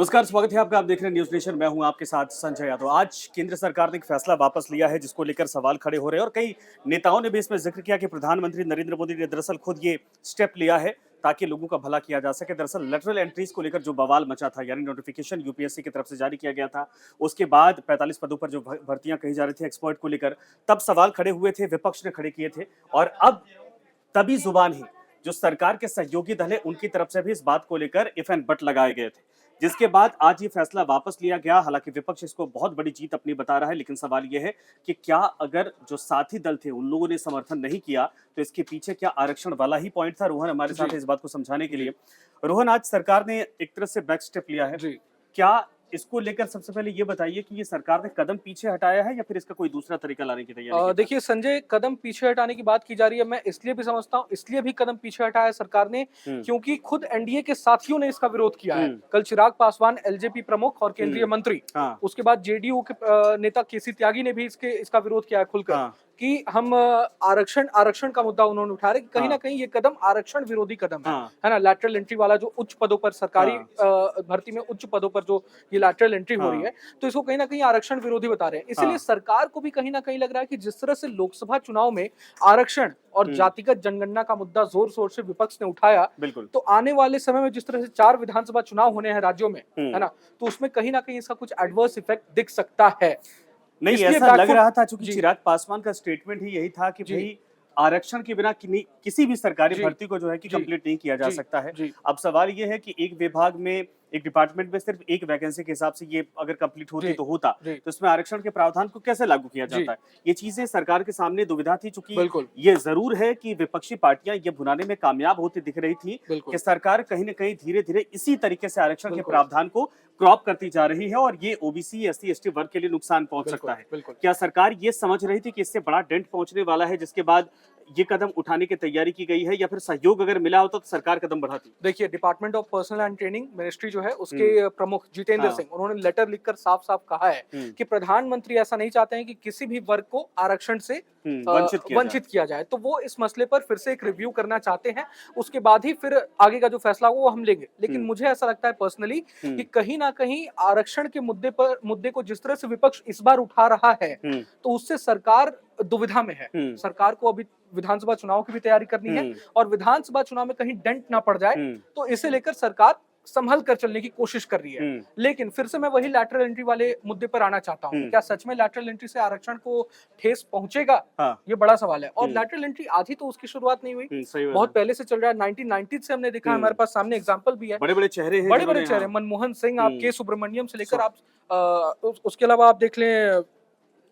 नमस्कार, स्वागत है आपका। आप देख रहे हैं न्यूज नेशन। मैं हूं आपके साथ संजय यादव। आज केंद्र सरकार ने एक फैसला वापस लिया है जिसको लेकर सवाल खड़े हो रहे हैं और कई नेताओं ने भी इसमें जिक्र किया कि प्रधानमंत्री नरेंद्र मोदी ने दरअसल खुद ये स्टेप लिया है ताकि लोगों का भला किया जा सके। दरअसल लेटरल एंट्रीज को लेकर जो बवाल मचा था, यानी नोटिफिकेशन यूपीएससी की तरफ से जारी किया गया था, उसके बाद 45 पदों पर जो भर्तियां कही जा रही थी एक्सपर्ट को लेकर, तब सवाल खड़े हुए थे, विपक्ष ने खड़े किए थे। और अब तभी जुबान ही जो सरकार के सहयोगी दल है उनकी तरफ से भी इस बात को लेकर इफ एंड बट लगाए गए थे, जिसके बाद आज ये फैसला वापस लिया गया। हालांकि विपक्ष इसको बहुत बड़ी जीत अपनी बता रहा है, लेकिन सवाल ये है कि क्या अगर जो साथी दल थे उन लोगों ने समर्थन नहीं किया तो इसके पीछे क्या आरक्षण वाला ही पॉइंट था? रोहन हमारे साथ है इस बात को समझाने के लिए। रोहन, आज सरकार ने एक तरह से बैक स्टेप लिया है, क्या इसको लेकर सबसे पहले ये बताइए कि ये सरकार ने कदम पीछे हटाया है या फिर इसका कोई दूसरा तरीका लाने की तैयारी है? देखिए संजय, कदम पीछे हटाने की बात की जा रही है। मैं इसलिए भी समझता हूँ, इसलिए भी कदम पीछे हटाया सरकार ने क्योंकि खुद एनडीए के साथियों ने इसका विरोध किया है। कल चिराग पासवान एलजेपी प्रमुख और केंद्रीय मंत्री, उसके बाद जेडीयू के नेता केसी त्यागी ने भी इसका विरोध किया है खुलकर कि हम आरक्षण का मुद्दा उन्होंने उठाया कि कहीं ना कहीं ये कदम आरक्षण विरोधी कदम है ना। लैटरल एंट्री वाला जो उच्च पदों पर सरकारी भर्ती में उच्च पदों पर जो ये लैटरल एंट्री हो रही है, तो इसको कहीं ना कहीं आरक्षण विरोधी बता रहे हैं। इसीलिए सरकार को भी कहीं ना कहीं लग रहा है कि जिस तरह से लोकसभा चुनाव में आरक्षण और जातिगत जनगणना का मुद्दा जोर शोर से विपक्ष ने उठाया, तो आने वाले समय में जिस तरह से 4 विधानसभा चुनाव होने हैं राज्यों में, है ना, तो उसमें कहीं ना कहीं इसका कुछ एडवर्स इफेक्ट दिख सकता है। नहीं, ऐसा लग रहा था चूंकि चिराग पासवान का स्टेटमेंट ही यही था कि भाई आरक्षण के बिना किसी भी सरकारी भर्ती को जो है कि कंप्लीट नहीं किया जा सकता है। अब सवाल ये है कि एक विभाग में, एक डिपार्टमेंट में सिर्फ एक वैकेंसी के हिसाब से ये अगर कंप्लीट होती तो होता, तो इसमें आरक्षण के प्रावधान को कैसे लागू किया जाता है? ये चीजें सरकार के सामने दुविधा थी। चूंकि ये जरूर है कि विपक्षी पार्टियां ये भुनाने में कामयाब होती दिख रही थी कि सरकार कहीं न कहीं धीरे धीरे इसी तरीके से आरक्षण के प्रावधान को क्रॉप करती जा रही है और ये ओबीसी एससी एसटी वर्ग के लिए नुकसान पहुंच सकता है। क्या सरकार ये समझ रही थी कि इससे बड़ा डेंट पहुंचने वाला है जिसके बाद ये कदम उठाने की तैयारी की गई है, या फिर सहयोग अगर मिला होता तो सरकार कदम बढ़ाती? देखिए, department of personal and training ministry जो है उसके प्रमुख जितेंद्र सिंह, उन्होंने लेटर लिखकर साफ साफ कहा है कि प्रधानमंत्री ऐसा नहीं चाहते हैं कि किसी भी वर्ग को आरक्षण से वंचित किया जाए। तो वो इस मसले पर फिर से एक रिव्यू करना चाहते हैं, उसके बाद ही फिर आगे का जो फैसला वो हम लेंगे। लेकिन मुझे ऐसा लगता है पर्सनली कि कहीं ना कहीं आरक्षण के मुद्दे को जिस तरह से विपक्ष इस बार उठा रहा है, तो उससे सरकार दुविधा में है। सरकार को अभी विधानसभा चुनाव की भी तैयारी करनी है और विधानसभा चुनाव में कहीं डेंट ना पड़ जाए, तो इसे लेकर सरकार संभल कर चलने की कोशिश कर रही है। लेकिन फिर से मैं वही लैटरल एंट्री वाले मुद्दे पर आना चाहता हूँ। क्या सच में लैटरल एंट्री से आरक्षण को ठेस पहुंचेगा? ये बड़ा सवाल है। और लैटरल एंट्री आज ही तो उसकी शुरुआत नहीं हुई, बहुत पहले से चल रहा है। 1990 से हमने देखा, हमारे पास सामने एग्जाम्पल भी है। बड़े बड़े चेहरे हैं, बड़े चेहरे, मनमोहन सिंह, आप के सुब्रमण्यम से लेकर आप उसके अलावा आप देख लें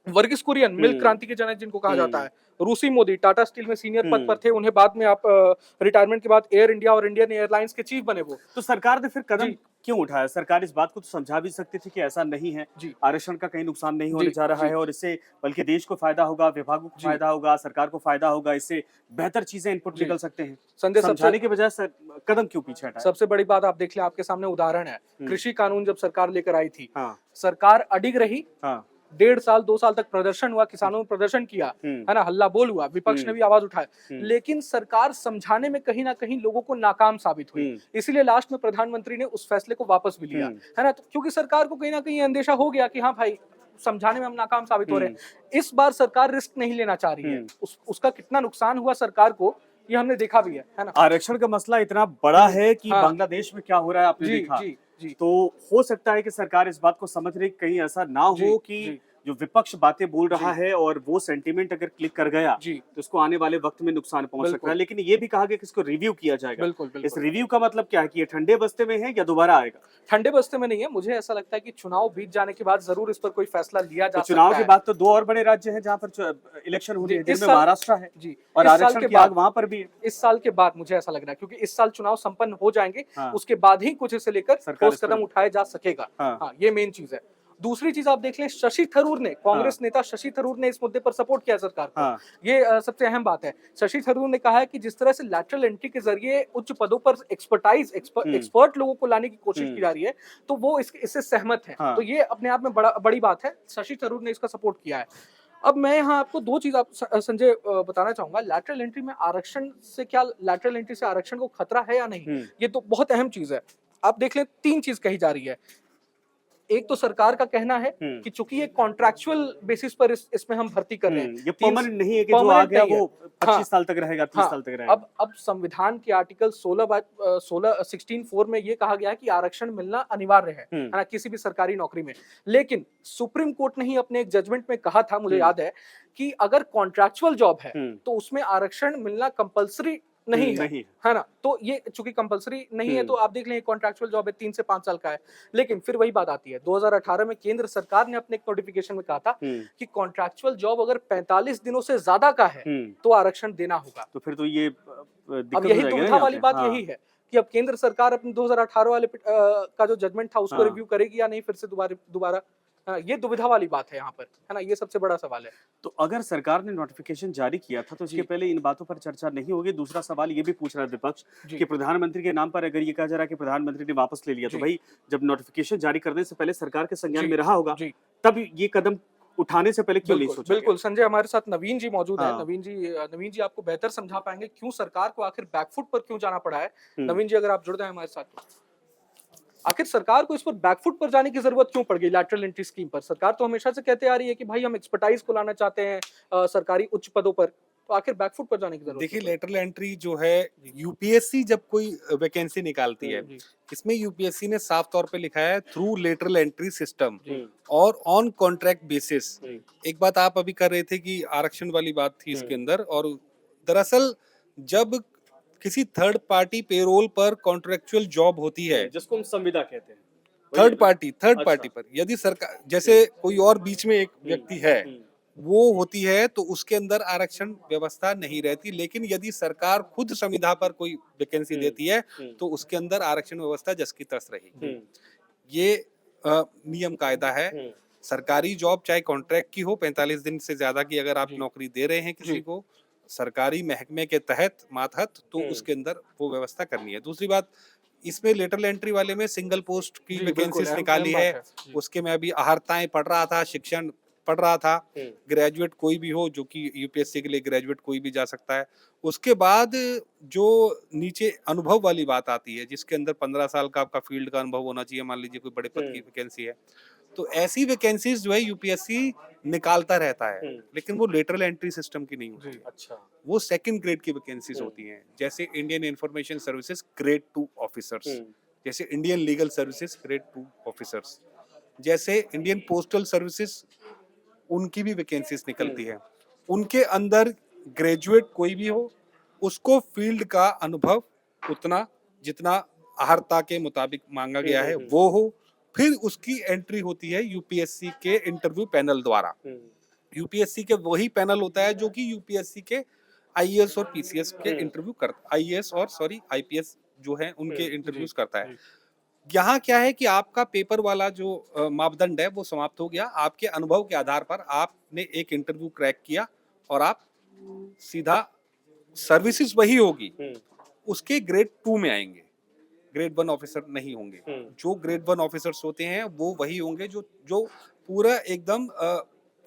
वर्गीस कुरियन, मिल्क क्रांति के जनक जिनको कहा जाता है, रूसी मोदी टाटा स्टील में सीनियर पद पर थे, उन्हें बाद में आप रिटायरमेंट के बाद एयर इंडिया और इंडियन एयरलाइंस के चीफ बने वो। तो सरकार ने फिर कदम क्यों उठाया? सरकार इस बात को तो समझा भी सकती थी कि ऐसा नहीं है, आरक्षण का कहीं नुकसान नहीं होने जा रहा है और इससे बल्कि देश को फायदा होगा, विभागों को फायदा होगा, सरकार को फायदा होगा, इससे बेहतर चीजें इनपुट निकल सकते हैं। समझाने के बजाय कदम क्यों पीछे हटाया? सबसे बड़ी बात आप देख लें, आपके सामने उदाहरण है, कृषि कानून जब सरकार लेकर आई थी, सरकार अडिग रही, 1.5 साल 2 साल तक प्रदर्शन हुआ, किसानों ने प्रदर्शन किया, है ना, हल्ला बोल हुआ, विपक्ष ने भी आवाज उठाया, लेकिन सरकार समझाने में कहीं ना कहीं लोगों को नाकाम साबित हुई। इसीलिए लास्ट में प्रधानमंत्री ने उस फैसले को वापस भी लिया, है ना, क्योंकि सरकार को कहीं ना कहीं अंदेशा हो गया कि हाँ भाई, समझाने में हम नाकाम साबित हो रहे हैं। इस बार सरकार रिस्क नहीं लेना चाह रही है। उसका कितना नुकसान हुआ सरकार को, ये हमने देखा भी है ना। आरक्षण का मसला इतना बड़ा है कि बांग्लादेश में क्या हो रहा है आपने देखा। तो हो सकता है कि सरकार इस बात को समझ रही, कहीं ऐसा ना हो कि जो विपक्ष बातें बोल रहा है और वो सेंटीमेंट अगर क्लिक कर गया तो इसको आने वाले वक्त में नुकसान पहुंच सकता है। लेकिन ये भी कहा गया कि इसको रिव्यू किया जाएगा। इस रिव्यू का मतलब क्या है कि ये ठंडे बस्ते में है या दोबारा आएगा? ठंडे बस्ते में नहीं है। मुझे ऐसा लगता है कि चुनाव बीत जाने के बाद जरूर इस पर कोई फैसला लिया जा सकता है। चुनाव के बाद तो 2 और बड़े राज्य हैं जहां पर इलेक्शन हो रही है, जिनमें महाराष्ट्र है और आरक्षण की आग वहां पर भी है। इस साल के बाद मुझे ऐसा लग रहा है, क्योंकि इस साल चुनाव संपन्न हो जाएंगे, उसके बाद ही कुछ इसे लेकर ठोस कदम उठाया जा सकेगा। ये मेन चीज है। दूसरी चीज आप देख लें, शशि थरूर ने, कांग्रेस नेता शशि थरूर ने इस मुद्दे पर सपोर्ट किया सरकार को। ये सबसे अहम बात है। शशि थरूर ने कहा है कि जिस तरह से लैटरल एंट्री के जरिए उच्च पदों पर एक्सपर्ट लोगों को लाने की कोशिश की जा रही है, तो वो इससे सहमत है। तो ये अपने आप में बड़ी बात है। शशि थरूर ने इसका सपोर्ट किया है। अब मैं यहाँ आपको 2 चीज संजय बताना चाहूंगा। लैटरल एंट्री में आरक्षण से क्या, लैटरल एंट्री से आरक्षण को खतरा है या नहीं, ये तो बहुत अहम चीज है। आप देख लें 3 चीज कही जा रही है। एक तो सरकार का कहना है कि चूंकि ये कॉन्ट्रैक्चुअल बेसिस पर इसमें हम भर्ती कर रहे हैं, ये परमानेंट नहीं है कि जो आ गया वो 25 साल तक रहेगा, 30 हाँ, साल तक रहेगा। अब संविधान के आर्टिकल 16 में ये कहा गया है कि आरक्षण मिलना अनिवार्य है ना, किसी भी सरकारी नौकरी में। लेकिन सुप्रीम कोर्ट ने ही अपने एक जजमेंट में कहा था, मुझे याद है, कि अगर कॉन्ट्रैक्चुअल जॉब है तो उसमें आरक्षण मिलना कंपलसरी नहीं है ना। तो ये चूंकि कंपलसरी नहीं है, तो आप देख लें कॉन्ट्रैक्चुअल जॉब है 3 से 5 साल का है। लेकिन फिर वही बात आती है, 2018 में केंद्र सरकार ने अपने एक नोटिफिकेशन में कहा था कि कॉन्ट्रैक्चुअल जॉब अगर 45 दिनों से ज्यादा का है तो आरक्षण देना होगा। तो फिर तो ये अब यही दुविधा वाली बात यही है कि अब केंद्र सरकार अपने 2018 वाले का जो जजमेंट था उसको रिव्यू करेगी या नहीं फिर से दोबारा। ये दुविधा वाली बात है यहाँ पर, है ना, ये सबसे बड़ा सवाल है। तो अगर सरकार ने नोटिफिकेशन जारी किया था तो इसके पहले इन बातों पर चर्चा नहीं होगी। दूसरा सवाल ये भी पूछ रहा है विपक्ष कि प्रधानमंत्री के नाम पर अगर ये कहा जा रहा है कि प्रधानमंत्री ने वापस ले लिया, तो भाई जब नोटिफिकेशन जारी करने से पहले सरकार के संज्ञान में रहा होगा, तब ये कदम उठाने से पहले क्यों नहीं सोचा? बिल्कुल संजय, हमारे साथ नवीन जी मौजूद है। नवीन जी आपको बेहतर समझा पाएंगे क्यों सरकार को आखिर बैकफुट पर क्यों जाना पड़ा है। नवीन जी अगर आप जुड़ जाए हमारे साथ, आखिर सरकार को इस पर बैकफुट पर जाने की जरूरत क्यों पड़ गई लैटरल एंट्री स्कीम पर? सरकार तो हमेशा से कहते आ रही है कि भाई हम एक्सपर्टाइज को लाना चाहते हैं सरकारी उच्च पदों पर, तो आखिर बैकफुट पर जाने की जरूरत? देखिए, लेटरल एंट्री जो है, यूपीएससी जब कोई वैकेंसी निकालती है, इसमें यूपीएससी ने साफ तौर पे लिखा है थ्रू लेटरल एंट्री सिस्टम और ऑन कॉन्ट्रैक्ट बेसिस। एक बात आप अभी कर रहे थे कि आरक्षण वाली बात थी इसके अंदर, और दरअसल जब किसी थर्ड पार्टी पेरोल पर कॉन्ट्रैक्चुअल जॉब होती है, जिसको हम संविदा कहते हैं, थर्ड पार्टी पर यदि सरकार, जैसे कोई और बीच में एक व्यक्ति है वो होती है, तो उसके अंदर आरक्षण व्यवस्था नहीं रहती। लेकिन यदि सरकार खुद संविदा पर कोई वैकेंसी देती है तो उसके अंदर आरक्षण व्यवस्था जस की तस रहेगी। ये नियम कायदा है। सरकारी जॉब चाहे कॉन्ट्रैक्ट की हो, 45 दिन से ज्यादा की अगर आप नौकरी दे रहे हैं किसी को सरकारी महकमे के तहत मातहत, तो उसके अंदर वो व्यवस्था करनी है। दूसरी बात, इसमें लेटरल एंट्री वाले में सिंगल पोस्ट की वैकेंसीज निकाली है, उसके में अभी अहर्ताएं पढ़ रहा था, शिक्षण पढ़ रहा था, ग्रेजुएट कोई भी हो, जो कि यूपीएससी के लिए ग्रेजुएट कोई भी जा सकता है। उसके बाद जो नीचे अनुभव वाली बात आती है, जिसके अंदर 15 साल का आपका फील्ड का अनुभव होना चाहिए, मान लीजिए कोई बड़े पद की वैकेंसी है, तो ऐसी वैकेंसीज जो है यूपीएससी निकालता रहता है, लेकिन वो लेटरल एंट्री सिस्टम की नहीं होती। अच्छा, वो सेकंड ग्रेड की वैकेंसीज होती हैं, जैसे Indian information services grade 2 officers, जैसे Indian legal services grade 2 officers, जैसे इंडियन पोस्टल सर्विसेज, उनकी भी वैकेंसीज निकलती है। उनके अंदर ग्रेजुएट कोई भी हो, उसको फील्ड का अनुभव उतना जितना अहर्ता के मुताबिक मांगा गया है वो हो, फिर उसकी एंट्री होती है यूपीएससी के इंटरव्यू पैनल द्वारा। यूपीएससी के वही पैनल होता है जो कि यूपीएससी के आईएएस और पीसीएस के इंटरव्यू करता, आईएएस और आईपीएस जो है उनके इंटरव्यूज करता है। यहाँ क्या है कि आपका पेपर वाला जो मापदंड है वो समाप्त हो गया। आपके अनुभव के आधार पर आपने एक इंटरव्यू क्रैक किया और आप सीधा सर्विसेज वही होगी, उसके ग्रेड 2 में आएंगे, ग्रेड 1 ऑफिसर नहीं होंगे। जो ग्रेड 1 ऑफिसर्स होते हैं वो वही होंगे जो पूरा एकदम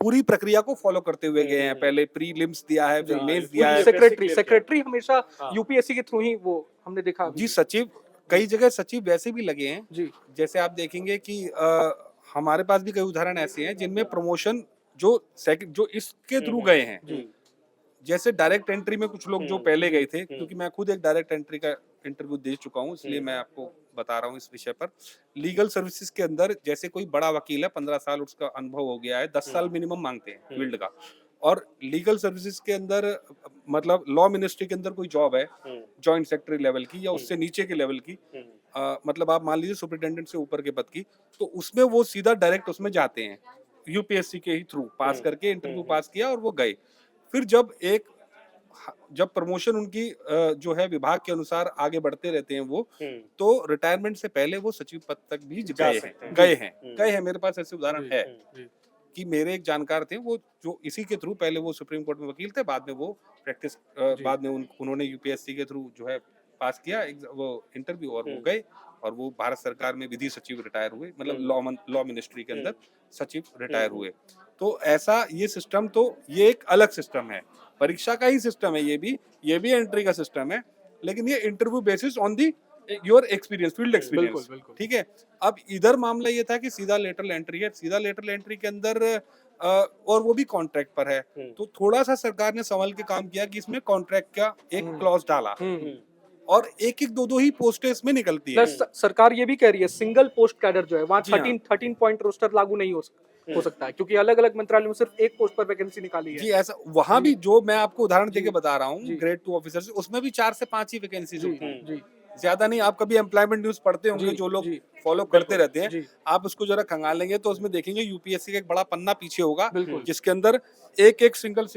पूरी प्रक्रिया को फॉलो करते हुए गए हैं। पहले प्रीलिम्स दिया है, फिर मेंस दिया है। सेक्रेटरी हमेशा यूपीएससी के थ्रू ही वो हमने देखा जी। सचिव, कई जगह सचिव वैसे भी लगे हैं जी। जैसे आप देखेंगे कि हमारे पास भी कई उदाहरण ऐसे हैं जिनमें प्रमोशन जो इसके थ्रू गए हैं, जैसे डायरेक्ट एंट्री में कुछ लोग जो पहले गए थे, क्योंकि मैं खुद एक डायरेक्ट एंट्री का इंटरव्यू दे चुका हूं, इसलिए मैं आपको बता रहा हूं इस विषय पर। लीगल सर्विसेज के अंदर जैसे कोई बड़ा वकील है, 15 साल उसका अनुभव हो गया है, 10 साल मिनिमम मांगते हैं फील्ड का। और लीगल सर्विसेज के अंदर मतलब लॉ मिनिस्ट्री के अंदर कोई जॉब है जॉइंट सेक्रेटरी लेवल की या उससे नीचे के लेवल की, मतलब आप मान लीजिए सुपरिटेंडेंट से ऊपर के पद की, तो उसमें वो सीधा डायरेक्ट उसमें जाते हैं यूपीएससी के ही थ्रू पास करके, इंटरव्यू पास किया और वो गए। फिर जब प्रमोशन उनकी जो है विभाग के अनुसार आगे बढ़ते रहते हैं वो, तो रिटायरमेंट से पहले वो सचिव पद तक भी गए हैं। मेरे पास ऐसे उदाहरण है कि मेरे एक जानकार थे, वो जो इसी के थ्रू, पहले वो सुप्रीम कोर्ट में वकील थे, बाद में वो प्रैक्टिस, बाद में उन्होंने यूपीएससी के थ्रू जो है पास किया वो इंटरव्यू और वो गए, और वो भारत सरकार में विधि सचिव रिटायर हुए, मतलब लॉ मिनिस्ट्री के अंदर सचिव रिटायर हुए। तो ऐसा ये सिस्टम, तो ये एक अलग सिस्टम है, परीक्षा का ही सिस्टम है, ये भी एंट्री का सिस्टम है, लेकिन ये interview basis on the your experience, field experience. बिल्कुल, बिल्कुल। ठीक है, अब इधर मामला ये था कि सीधा लेटरल एंट्री है, सीधा लेटरल एंट्री के अंदर और वो भी कॉन्ट्रैक्ट पर है, तो थोड़ा सा सरकार ने संभल के काम किया कि इसमें कॉन्ट्रैक्ट का एक क्लॉज डाला, और एक एक दो दो ही पोस्टें इसमें निकलती है। प्लस सरकार ये भी कह रही है सिंगल पोस्ट कैडर जो है वहाँ जी हाँ। 13 पॉइंट रोस्टर लागू नहीं हो सकता है, क्योंकि अलग अलग मंत्रालयों में सिर्फ एक पोस्ट पर वैकेंसी निकाली जी है। ऐसा वहां भी, जो मैं आपको उदाहरण देके बता रहा हूँ, ग्रेड 2 ऑफिसर्स, उसमें भी 4 से 5 ही वैकेंसीज होती हैं, जी ज्यादा नहीं। आप कभी एम्प्लॉयमेंट न्यूज पढ़ते होंगे, जी, जो लोग जी, फॉलो करते रहते हैं, जी। आप उसको जरा खंगालेंगे तो उसमें देखेंगे यूपीएससी का एक बड़ा पन्ना पीछे होगा, बिल्कुल। जिसके अंदर एक एक सिंगल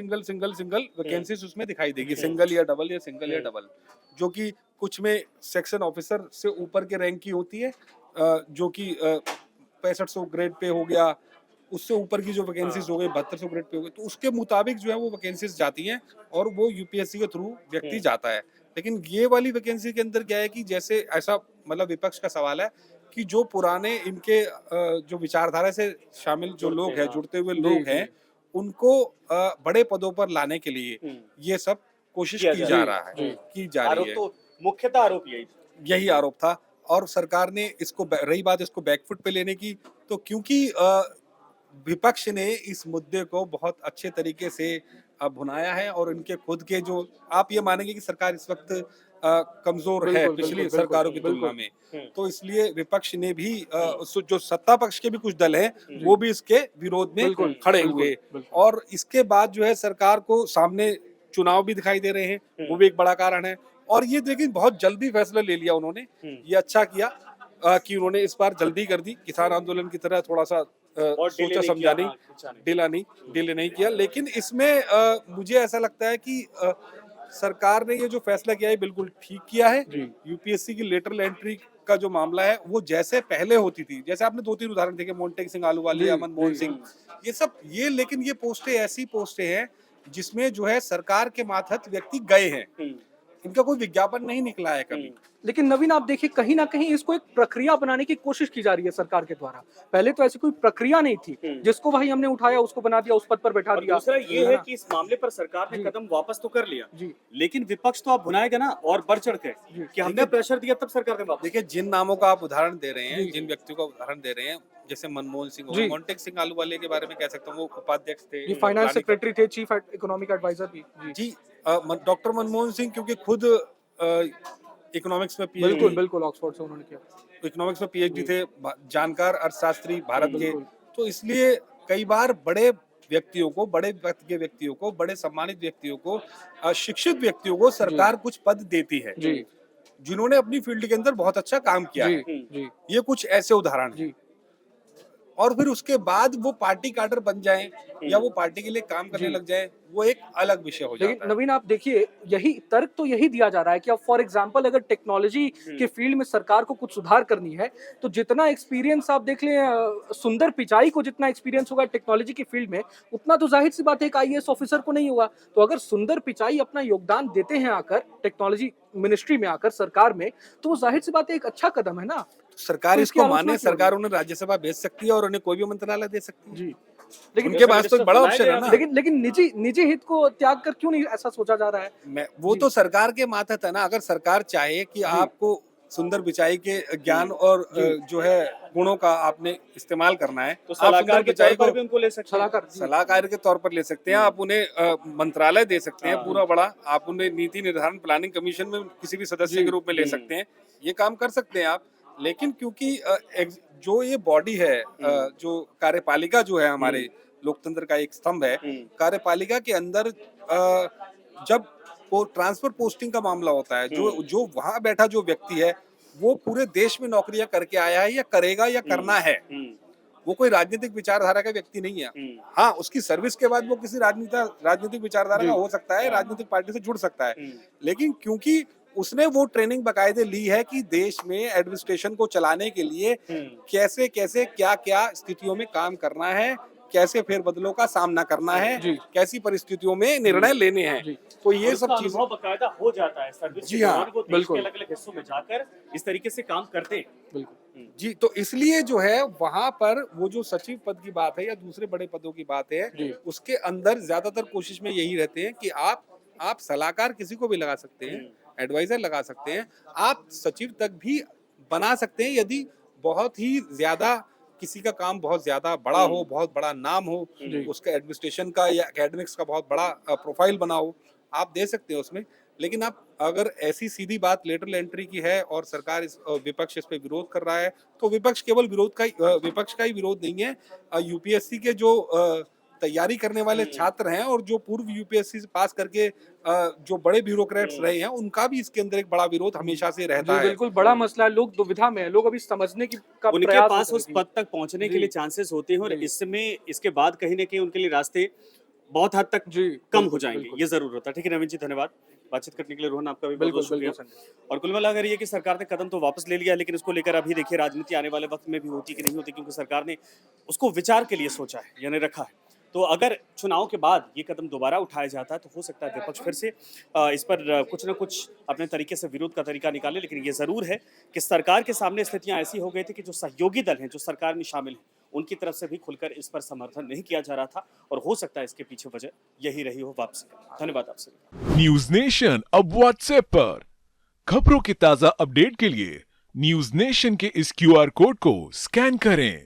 वैकेंसीज उसमें दिखाई देगी, सिंगल या डबल या सिंगल या डबल, जो कि कुछ में सेक्शन ऑफिसर से ऊपर के रैंक की होती है, जो कि 6500 ग्रेड पे हो गया, उससे ऊपर की जो वैकेंसीज हो गई 7200 ग्रेड पे हो गई, तो उसके मुताबिक जो है वो वैकेंसीज जाती हैं और वो यूपीएससी के थ्रू व्यक्ति जाता है। लेकिन ये वाली वैकेंसी के अंदर क्या है कि जैसे ऐसा, मतलब विपक्ष का सवाल है कि जो पुराने इनके जो विचारधारा से शामिल जो लोग हैं, जुड़ते हुए लोग हैं, उनको बड़े पदों पर लाने के लिए ये सब कोशिश की जा रहा है, की जा रही है। तो मुख्यतः आरोप यही आरोप था, और सरकार ने इसको, रही बात इसको बैकफुट पे लेने की, तो क्योंकि विपक्ष ने इस मुद्दे को बहुत अच्छे तरीके से भुनाया है, और इनके खुद के जो, आप ये मानेंगे कि सरकार इस वक्त कमजोर है पिछली सरकारों की तुलना में, तो इसलिए विपक्ष ने भी जो सत्ता पक्ष के भी कुछ दल हैं वो भी इसके विरोध में खड़े हुए, और इसके बाद जो है सरकार को सामने चुनाव भी दिखाई दे रहे हैं, वो भी एक बड़ा कारण है। और ये देखिए बहुत जल्दी फैसला ले लिया उन्होंने, ये अच्छा किया कि उन्होंने इस बार जल्दी कर दी, किसान आंदोलन की तरह थोड़ा सा सोचा समझा नहीं, डिले नहीं किया। लेकिन इसमें मुझे ऐसा लगता है कि सरकार ने ये जो फैसला किया है बिल्कुल ठीक किया है। यूपीएससी की लेटरल एंट्री का जो मामला है वो जैसे पहले होती थी, जैसे आपने 2-3 उदाहरण देखे, मोन्टेक सिंह आलूवालिया, मनमोहन सिंह, ये सब, ये लेकिन ये पोस्टें ऐसी पोस्टें हैं जिसमें जो है सरकार के मातहत व्यक्ति गए हैं, इनका कोई विज्ञापन नहीं निकला है कभी। लेकिन नवीन आप देखिए कहीं ना कहीं इसको एक प्रक्रिया बनाने की कोशिश की जा रही है सरकार के द्वारा। पहले तो ऐसी कोई प्रक्रिया नहीं थी, जिसको भाई हमने उठाया उसको बना दिया, उस पद पर बैठा दिया। दूसरा ये है कि इस मामले पर सरकार ने कदम वापस तो कर लिया, लेकिन विपक्ष तो आप भुनाएगा ना और बढ़ चढ़ के कि हमने प्रेशर दिया तब सरकार ने वापस। देखिए जिन नामों का आप उदाहरण दे रहे हैं, जिन व्यक्तियों का उदाहरण दे रहे हैं, जैसे मनमोहन सिंह, मोन्टेक सिंह आलूवालिया के बारे में कह सकता हूँ, वो उपाध्यक्ष थे, फाइनेंस सेक्रेटरी थे, चीफ इकोनॉमिक एडवाइजर भी। जी, डॉक्टर मनमोहन सिंह क्योंकि खुद इकोनॉमिक्स में बिल्कुल ऑक्सफोर्ड से उन्होंने किया, इकोनॉमिक्स में पीएचडी थे, जानकार अर्थशास्त्री भारत के, तो इसलिए कई बार बड़े व्यक्तियों को, बड़े वक्त के व्यक्तियों को, बड़े सम्मानित व्यक्तियों को, शिक्षित व्यक्तियों को सरकार कुछ पद देती है जिन्होंने अपनी फील्ड के अंदर बहुत अच्छा काम किया है। ये कुछ ऐसे उदाहरण हैं। और फिर उसके बाद वो पार्टी कार्डर बन जाएं या वो पार्टी के लिए काम करने लग जाएं, वो एक अलग विषय हो जाता है। लेकिन नवीन आप देखिए, यही तर्क तो यही दिया जा रहा है कि अब फॉर एग्जांपल अगर टेक्नोलॉजी के फील्ड में सरकार को कुछ सुधार करनी है, तो जितना एक्सपीरियंस आप देख लें, सुंदर पिचाई को जितना एक्सपीरियंस होगा टेक्नोलॉजी की फील्ड में, उतना तो जाहिर सी बात है एक आईएएस ऑफिसर को नहीं होगा। तो अगर सुंदर पिचाई अपना योगदान देते हैं आकर टेक्नोलॉजी मिनिस्ट्री में, आकर सरकार में, तो वो जाहिर सी बात है एक अच्छा कदम है ना। सरकार तो इसको माने, सरकार उन्हें राज्यसभा भेज सकती है और उन्हें कोई भी मंत्रालय दे सकती है। लेकिन उनके पास तो बड़ा ऑप्शन है ना। लेकिन निजी हित को त्याग कर क्यों नहीं ऐसा सोचा जा रहा है? वो तो सरकार के मातहत है ना। अगर सरकार चाहे कि आपको सुंदर बिचाई के ज्ञान और जो है गुणों का आपने इस्तेमाल करना है, तो सलाहकार के तौर पर भी उनको ले सकते हैं। सलाहकार के तौर पर ले सकते हैं आप उन्हें, मंत्रालय दे सकते हैं पूरा बड़ा, आप उन्हें नीति निर्धारण प्लानिंग कमीशन में किसी भी सदस्य के रूप में ले सकते हैं, ये काम कर सकते हैं आप। लेकिन क्योंकि जो ये बॉडी है, जो कार्यपालिका जो है हमारे लोकतंत्र का एक स्तंभ है, कार्यपालिका के अंदर जब ट्रांसफर पोस्टिंग का मामला होता है, जो वहां बैठा जो व्यक्ति है वो पूरे देश में नौकरियां करके आया है या करेगा या करना है, वो कोई राजनीतिक विचारधारा का व्यक्ति नहीं है। हाँ, उसकी सर्विस के बाद वो किसी राजनीतिक विचारधारा का हो सकता है, राजनीतिक पार्टी से जुड़ सकता है, लेकिन क्योंकि उसने वो ट्रेनिंग बकायदे ली है कि देश में एडमिनिस्ट्रेशन को चलाने के लिए कैसे कैसे क्या क्या स्थितियों में काम करना है, कैसे फेरबदलों का सामना करना है, कैसी परिस्थितियों में निर्णय लेने हैं, तो ये सब चीजें बकायदा हो जाता है सर्विस के दौरान, वो देश के अलग-अलग हिस्सों में जाकर इस तरीके से काम करते हैं। बिल्कुल जी, तो इसलिए जो है वहां पर वो जो सचिव पद की बात है या दूसरे बड़े पदों की बात है, उसके अंदर ज्यादातर कोशिश में यही रहते हैं कि आप सलाहकार किसी को भी लगा सकते हैं, एडवाइजर लगा सकते हैं, आप सचिव तक भी बना सकते हैं यदि बहुत ही ज्यादा किसी का काम बहुत ज्यादा बड़ा हो, बहुत बड़ा नाम हो, उसका एडमिनिस्ट्रेशन का या एकेडमिक्स का बहुत बड़ा प्रोफाइल बना हो, आप दे सकते हैं उसमें। लेकिन आप अगर ऐसी सीधी बात लेटरल एंट्री की है और सरकार विपक्ष इस पे विरोध कर रहा है, तो विपक्ष केवल विपक्ष का ही विरोध नहीं है, यूपीएससी के जो तैयारी करने वाले छात्र हैं और जो पूर्व यूपीएससी से पास करके जो बड़े ब्यूरोक्रेट्स रहे हैं, उनका भी इसके अंदर एक बड़ा विरोध हमेशा से रहता है। बिल्कुल बड़ा मसला है, लोग दुविधा में है, लोग अभी समझने की का उनके प्रयास पास कर उस रहे पद तक पहुंचने के लिए चांसेस होते हैं और जी। इसके बाद कहीं ना कहीं उनके लिए रास्ते बहुत हद तक जी कम हो बिल्कुल, जाएंगे, बिल्कुल। ये जरूर होता है। ठीक है नवीन जी, धन्यवाद बातचीत करने के लिए। रोहन, आपका भी बहुत बिल्कुल बहुत शुक्रिया। बिल्कुल और कुल मिलाकर ये कि सरकार ने कदम तो वापस ले लिया, लेकिन इसको लेकर अभी देखिए राजनीति आने वाले वक्त में भी होती कि नहीं होती, क्योंकि सरकार ने उसको विचार के लिए सोचा है, यानी रखा है। तो अगर चुनाव के बाद ये कदम दोबारा उठाया जाता है तो हो सकता है विपक्ष फिर से इस पर कुछ न कुछ अपने तरीके से विरोध का तरीका निकाले। लेकिन ये जरूर है कि सरकार के सामने स्थितियां ऐसी हो गई थी कि जो सहयोगी दल हैं, जो सरकार में शामिल हैं, उनकी तरफ से भी खुलकर इस पर समर्थन नहीं किया जा रहा था और हो सकता है इसके पीछे वजह यही रही हो वापसी का। धन्यवाद आपसे। न्यूज नेशन अब व्हाट्सएप पर खबरों की ताजा अपडेट के लिए न्यूज नेशन के इस क्यूआर कोड को स्कैन करें।